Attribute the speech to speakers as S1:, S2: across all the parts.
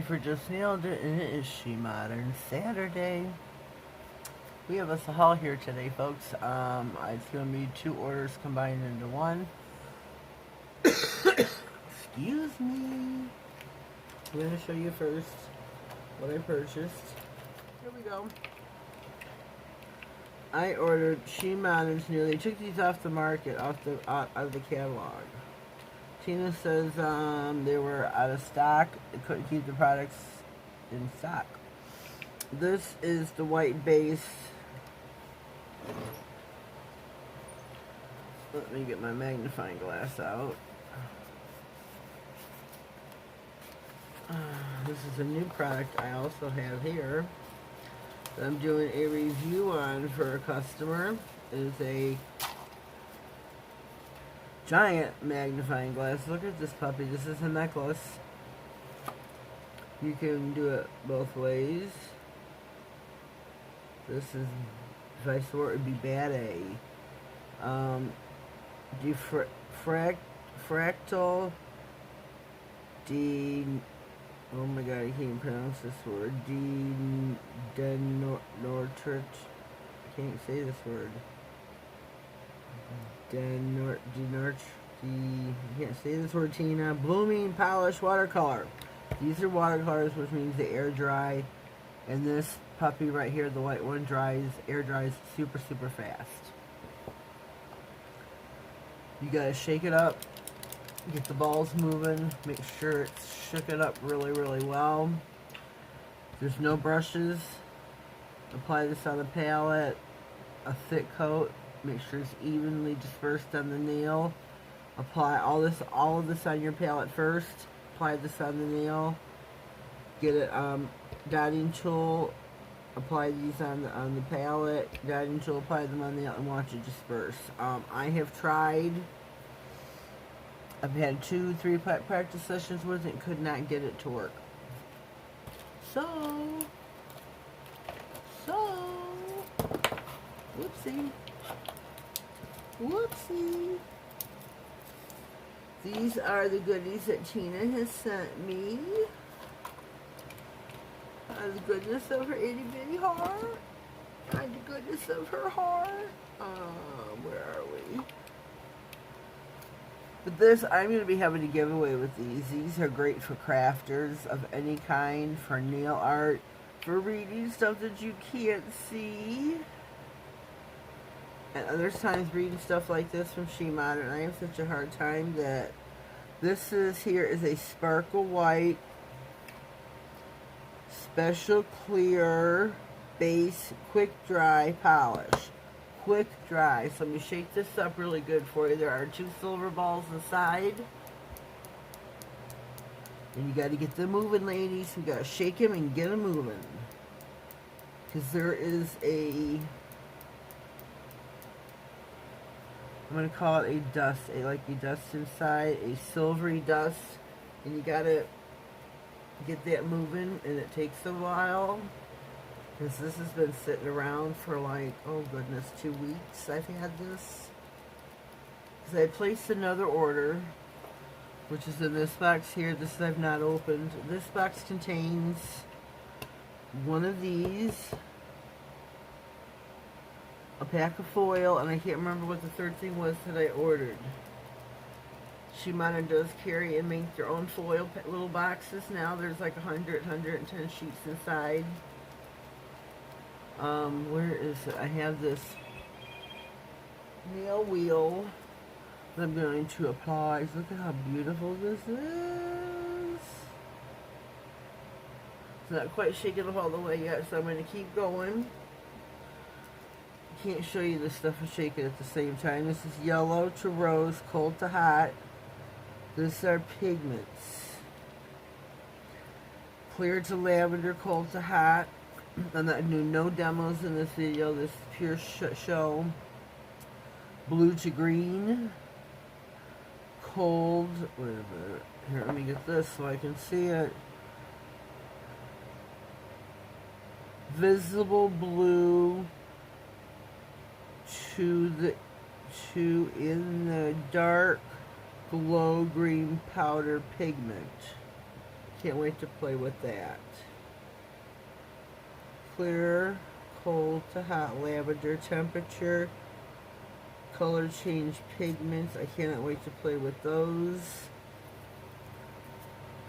S1: for Just Nailed It, and it is SheModern Saturday. We have us a haul here today, folks. It's going to be 2 orders combined into one. Excuse me. I'm going to show you first what I purchased. Here we go. I ordered SheModern's They took these off the market, out of the catalog. Tina says they were out of stock. They couldn't keep the products in stock. This is the white base. Let me get my magnifying glass out. This is a new product I also have here that I'm doing a review on for a customer. It is a giant magnifying glass. Look at this puppy. This is a necklace. You can do it both ways. This is, if I swore it would be bad A. Fractal oh my god, I can't pronounce this word. Denortert. I can't say this word. I can't say this word, Tina. Blooming polish watercolor. These are watercolors, which means they air dry. And this puppy right here, the white one, air dries super, super fast. You gotta shake it up, get the balls moving, make sure it's shook it up really, really well. There's no brushes. Apply this on the palette, a thick coat. Make sure it's evenly dispersed on the nail. Apply all of this on your palette first. Apply this on the nail. Get it dotting tool. Apply these on the palette. Dotting tool. Apply them on the nail and watch it disperse. I have tried. I've had 2-3 practice sessions with it. Could not get it to work. So. Whoopsie. Whoopsie. These are the goodies that Tina has sent me. Out of the goodness of her itty bitty heart. Out of the goodness of her heart. Where are we? But this, I'm going to be having a giveaway with these. These are great for crafters of any kind, for nail art, for reading stuff that you can't see. And other times reading stuff like this from SheModern, I have such a hard time that this is a sparkle white special clear base quick dry polish. Quick dry. So let me shake this up really good for you. There are 2 silver balls inside. And you got to get them moving, ladies. You got to shake them and get them moving. Because there is I'm going to call it a dust, like a dust inside, a silvery dust, and you got to get that moving, and it takes a while, because this has been sitting around for like, oh goodness, 2 weeks I've had this, because I placed another order, which is in this box here. This I've not opened. This box contains one of these, a pack of foil, and I can't remember what the third thing was that I ordered. SheModern does carry and make their own foil little boxes now. There's like 110 sheets inside. Where is it? I have this nail wheel that I'm going to apply. Look at how beautiful this is. It's not quite shaking up all the way yet, so I'm going to keep going. Can't show you this stuff and shake it at the same time. This is yellow to rose, cold to hot. These are pigments. Clear to lavender, cold to hot. I'm not doing no demos in this video. This is pure show. Blue to green. Cold. Wait a minute. Here, let me get this so I can see it. Visible blue to in the dark glow green powder pigment. Can't wait to play with that. Clear, cold to hot, lavender temperature, color change pigments. I cannot wait to play with those.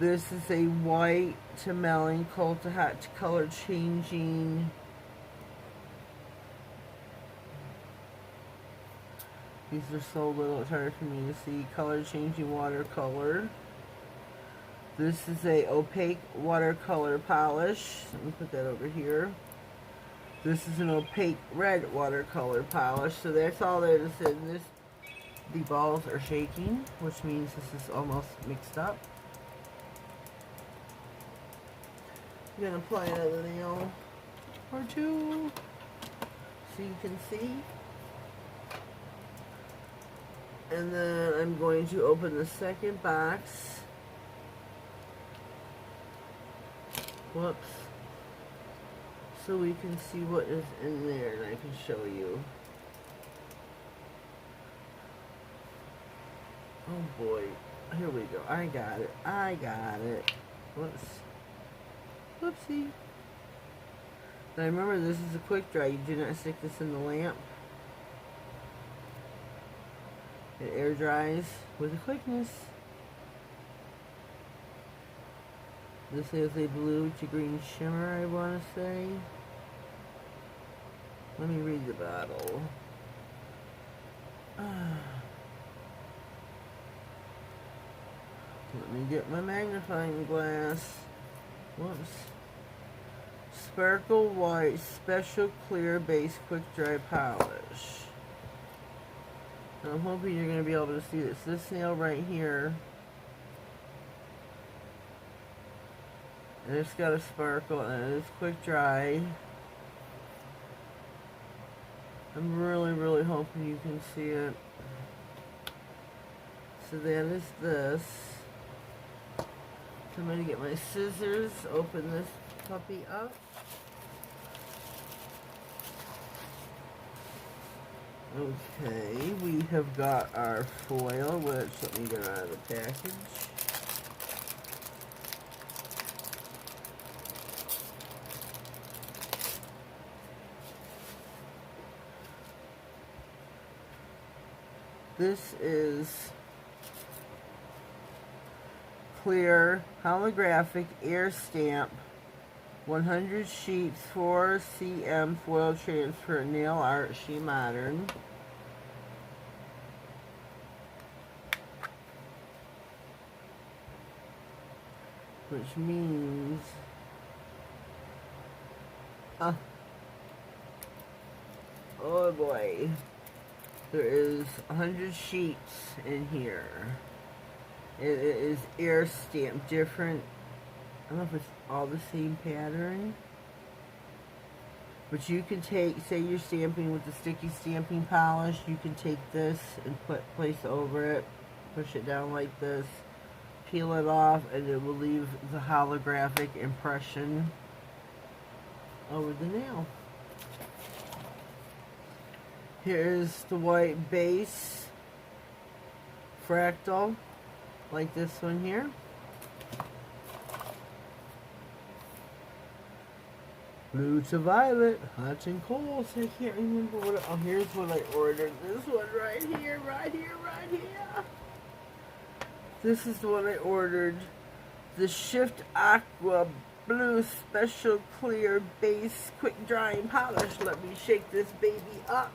S1: This is a white to melon, cold to hot, color changing. These are so little, it's hard for me to see. Color changing watercolor. This is a opaque watercolor polish. Let me put that over here. This is an opaque red watercolor polish. So that's all there is in this. The balls are shaking, which means this is almost mixed up. I'm going to apply another nail or two so you can see. And then I'm going to open the second box. Whoops. So we can see what is in there and I can show you. Oh boy. Here we go. I got it. I got it. Whoops. Whoopsie. Now remember, this is a quick dry. You do not stick this in the lamp. It air dries with a quickness. This is a blue to green shimmer, I want to say. Let me read the bottle. Let me get my magnifying glass. Whoops. Sparkle White Special Clear Base Quick Dry Polish. And I'm hoping you're going to be able to see this. This nail right here. And it's got a sparkle and it is quick dry. I'm really, really hoping you can see it. So that is this. So I'm going to get my scissors, open this puppy up. Okay, we have got our foil, which let me get out of the package. This is clear holographic air stamp 100 sheets 4 cm foil transfer nail art SheModern. Which means oh boy, there is 100 sheets in here. It is air stamped different. I don't know if it's all the same pattern, but you can take, say you're stamping with the sticky stamping polish, you can take this and place over it, push it down like this, peel it off, and it will leave the holographic impression over the nail. Here's the white base fractal, like this one here. Blue to violet, hot and cold. So I can't remember what. Oh, here's what I ordered. This one right here, right here, right here. This is the one I ordered. The Shift Aqua Blue Special Clear Base Quick Drying Polish. Let me shake this baby up.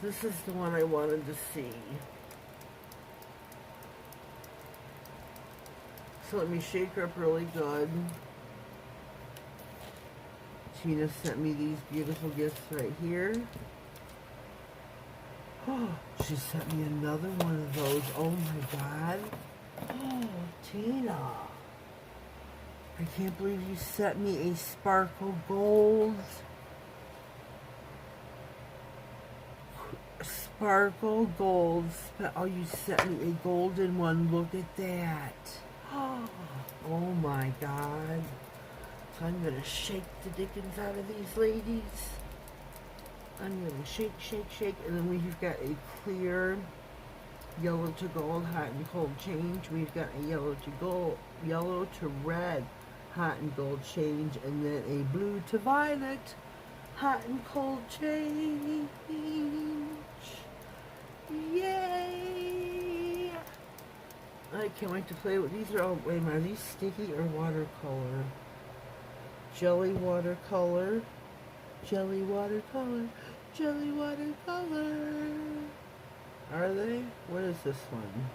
S1: This is the one I wanted to see. So let me shake her up really good. Tina sent me these beautiful gifts right here. Oh, she sent me another one of those. Oh my God. Oh, Tina. I can't believe you sent me a sparkle gold. Sparkle gold. Oh, you sent me a golden one. Look at that. Oh my God. So I'm going to shake the dickens out of these ladies. I'm going to shake, shake, shake. And then we've got a clear yellow to gold, hot and cold change. We've got a yellow to gold, yellow to red, hot and gold change, and then a blue to violet, hot and cold change. Yay! I can't wait to play with these. Are all, wait a minute, are these sticky or watercolor? Jelly watercolor, jelly watercolor, jelly watercolor. Are they? What is this one?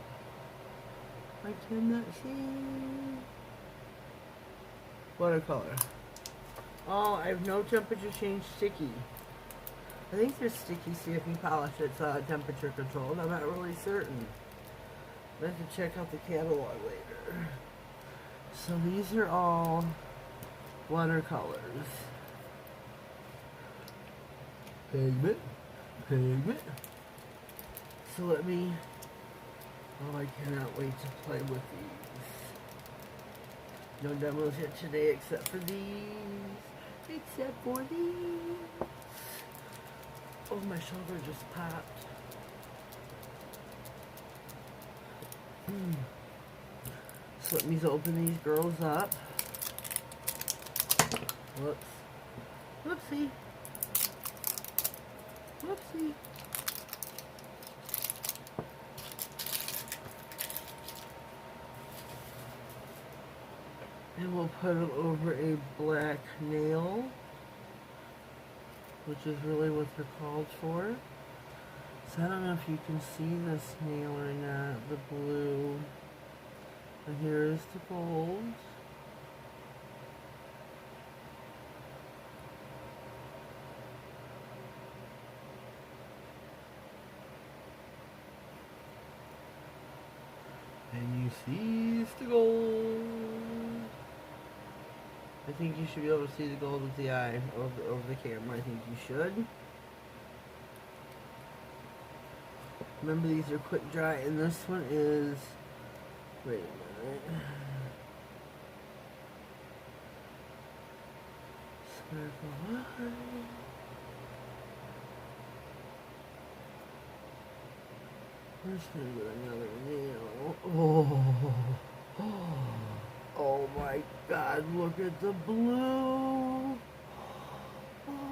S1: I cannot see. Watercolor. Oh, I have no temperature change sticky. I think they're sticky, see if you polish it's temperature controlled. I'm not really certain. I have to check out the catalog later. So these are all watercolors. Pigment. Pigment. So let me... Oh, I cannot wait to play with these. No demos yet today except for these. Except for these. Oh, my shoulder just popped. So let me open these girls up. Whoops. Whoopsie. Whoopsie. And we'll put it over a black nail, which is really what they're called for. So I don't know if you can see this nail or not, the blue. And here is the gold. And you see the gold. I think you should be able to see the gold with the eye over the camera. I think you should. Remember, these are quick dry, and this one is... Wait a minute. Sparkle eye. Where's another nail? Oh. Oh my God, look at the blue. Oh,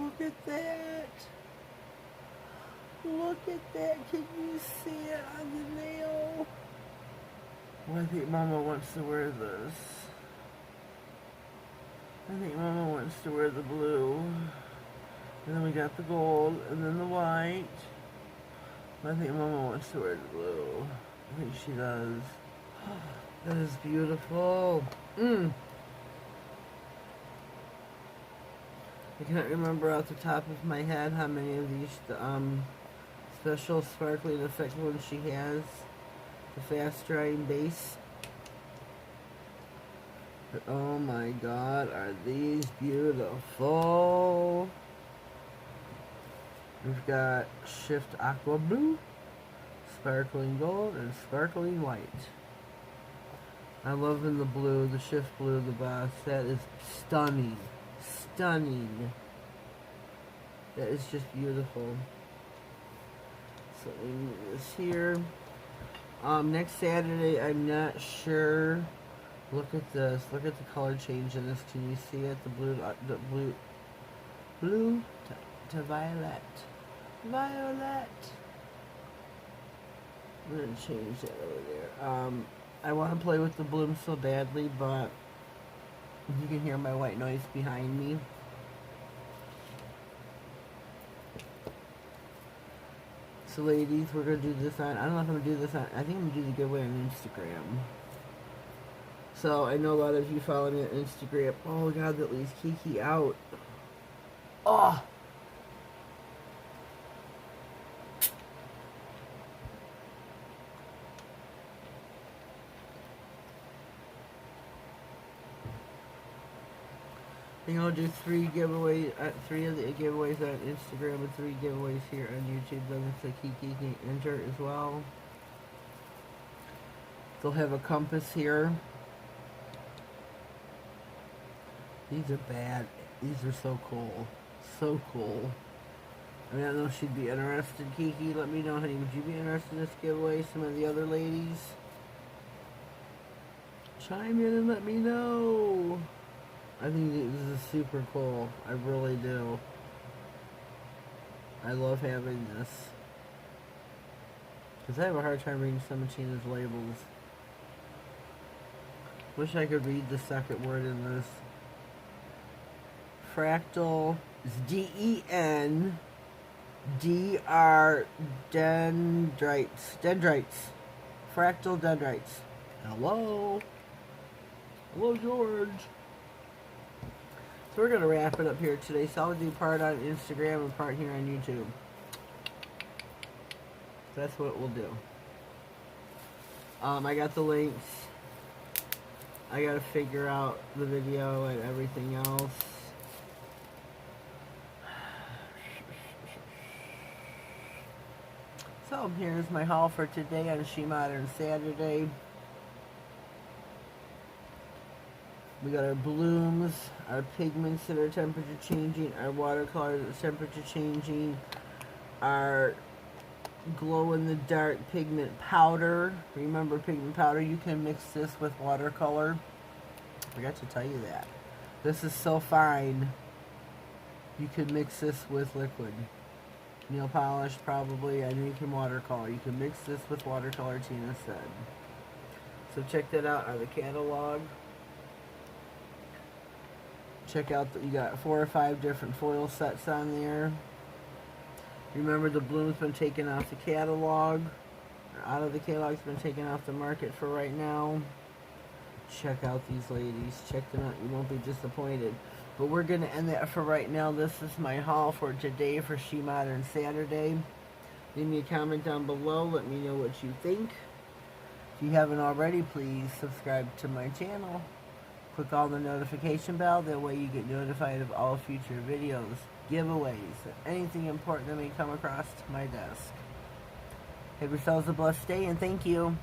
S1: look at that. Look at that. Can you see it on the nail? Well, I think Mama wants to wear this. I think Mama wants to wear the blue. And then we got the gold, and then the white. I think Mama wants to wear the blue. I think she does. That is beautiful. I can't remember off the top of my head how many of these special sparkling effect ones she has. The fast drying base. But oh my God, are these beautiful? We've got Shift Aqua Blue, Sparkling Gold, and Sparkling White. I love in the blue, the Shift Blue, the boss. That is stunning. Stunning. That is just beautiful. So let me move this here. Next Saturday, I'm not sure. Look at this. Look at the color change in this. Can you see it? The blue to violet. Violet. I'm gonna change that over there. I want to play with the bloom so badly, but you can hear my white noise behind me. So ladies, we're going to do this on, I don't know if I'm going to do this on, I think I'm going to do the giveaway on Instagram. So I know a lot of you follow me on Instagram. Oh God, that leaves Kiki out. Oh! I think I'll do 3 giveaways, 3 of the giveaways on Instagram and 3 giveaways here on YouTube. Then so Kiki can enter as well. They'll have a compass here. These are bad. These are so cool. So cool. I mean, I don't know if she'd be interested. Kiki, let me know, honey. Would you be interested in this giveaway? Some of the other ladies? Chime in and let me know. I think this is super cool. I really do. I love having this. Because I have a hard time reading some of Tina's labels. Wish I could read the second word in this. Fractal is D-E-N-D-R dendrites. Dendrites. Fractal dendrites. Hello. Hello, George. So we're going to wrap it up here today. So I'll do part on Instagram and part here on YouTube. That's what we'll do. I got the links. I got to figure out the video and everything else. So here's my haul for today on SheModern Saturday. We got our blooms, our pigments that are temperature changing, our watercolors that are temperature changing, our glow-in-the-dark pigment powder. Remember, pigment powder, you can mix this with watercolor. I forgot to tell you that. This is so fine. You can mix this with liquid. Nail polish, probably. I know you can watercolor. You can mix this with watercolor, Tina said. So check that out on the catalog. Check out that you got 4 or 5 different foil sets on there. Remember, the bloom's been taken off the catalog. Or out of the catalog, it's been taken off the market for right now. Check out these ladies. Check them out. You won't be disappointed. But we're going to end that for right now. This is my haul for today for SheModern Saturday. Leave me a comment down below. Let me know what you think. If you haven't already, please subscribe to my channel. Click on the notification bell. That way you get notified of all future videos, giveaways, anything important that may come across my desk. Have yourselves a blessed day, and thank you.